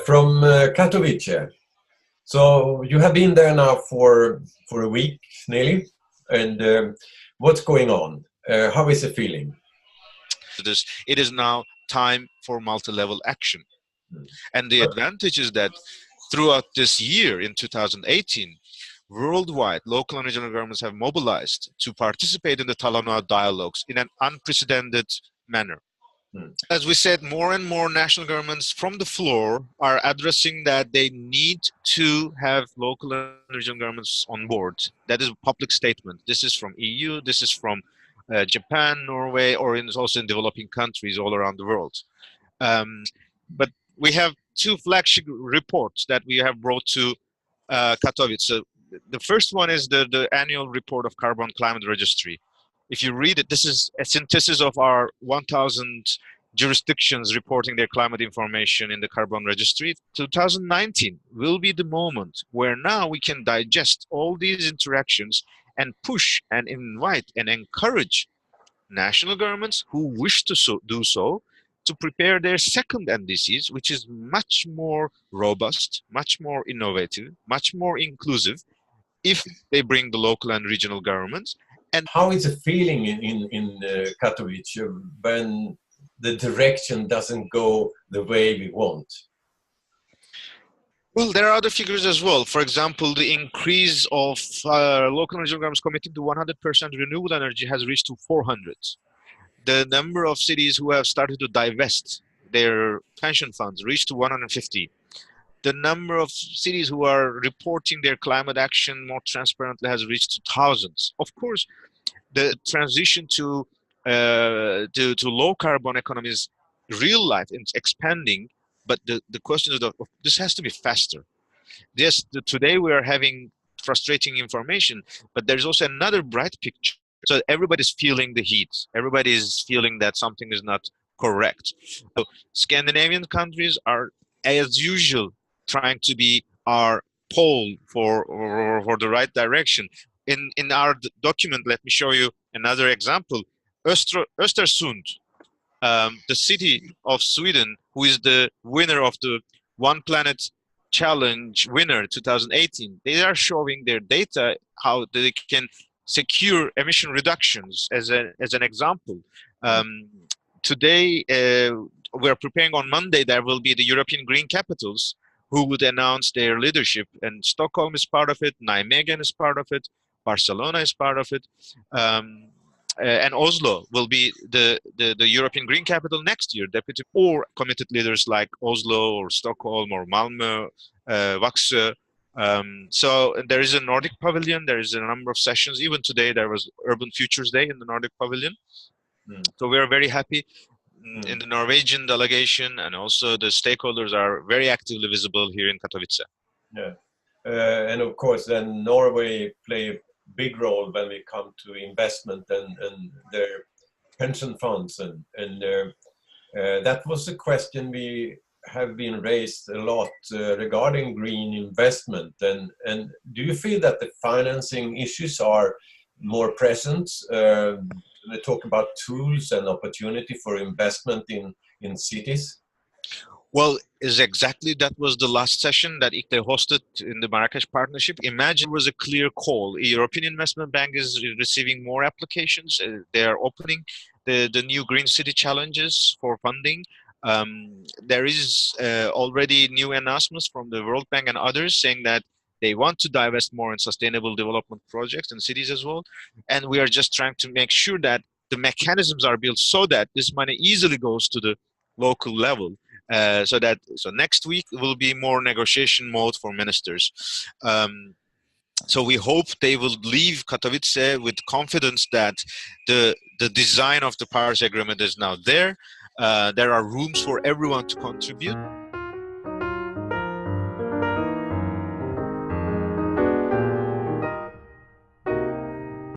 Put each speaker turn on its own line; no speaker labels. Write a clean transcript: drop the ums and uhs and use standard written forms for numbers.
From Katowice. So you have been there now for a week nearly, and what's going on? How is the feeling?
It is now time for multi-level action. And the advantage is that throughout this year in 2018, worldwide, local and regional governments have mobilized to participate in the Talanoa dialogues in an unprecedented manner. As we said, more and more national governments from the floor are addressing that they need to have local and regional governments on board. That is a public statement. This is from EU, this is from Japan, Norway, or also in developing countries all around the world. But we have two flagship reports that we have brought to Katowice. So the first one is the annual report of Carbon Climate Registry. If you read it, this is a synthesis of our 1,000 jurisdictions reporting their climate information in the Carbon Registry. 2019 will be the moment where now we can digest all these interactions and push and invite and encourage national governments who wish to do so to prepare their second NDCs, which is much more robust, much more innovative, much more inclusive, if they bring the local and regional governments. And
how is the feeling in Katowice when the direction doesn't go the way we want?
Well, there are other figures as well. For example, the increase of local and regional governments committing to 100% renewable energy has reached to 400. The number of cities who have started to divest their pension funds reached to 150. The number of cities who are reporting their climate action more transparently has reached to thousands. Of course, the transition to low carbon economy is real life. It's expanding, but the question is that this has to be faster. Yes, today we are having frustrating information, but there's also another bright picture. So everybody's feeling the heat. Everybody's feeling that something is not correct. So Scandinavian countries are, as usual, trying to be our pole for the right direction. In our document, let me show you another example. Östersund, the city of Sweden, who is the winner of the One Planet Challenge winner 2018, they are showing their data how they can secure emission reductions as an example. Today, we're preparing on Monday, there will be the European Green Capitals who would announce their leadership, and Stockholm is part of it, Nijmegen is part of it, Barcelona is part of it, and Oslo will be the European Green Capital next year, deputy or committed leaders like Oslo or Stockholm or Malmö, Vaxö. So there is a Nordic Pavilion, there is a number of sessions. Even today there was Urban Futures Day in the Nordic Pavilion. So we are very happy in the Norwegian delegation, and also the stakeholders are very actively visible here in Katowice.
Yeah, and of course then Norway play a big role when we come to investment and their pension funds, and that was a question we have been raised a lot regarding green investment, and do you feel that the financing issues are more present? They talk about tools and opportunity for investment in cities.
Well, is exactly that was the last session that ICLEI hosted in the Marrakesh partnership. Imagine it was a clear call. The European Investment Bank is receiving more applications. They are opening the new Green City challenges for funding. There is already new announcements from the World Bank and others saying that they want to divest more in sustainable development projects in cities as well. And we are just trying to make sure that the mechanisms are built so that this money easily goes to the local level. So next week will be more negotiation mode for ministers. So we hope they will leave Katowice with confidence that the design of the Paris Agreement is now there. There are rooms for everyone to contribute.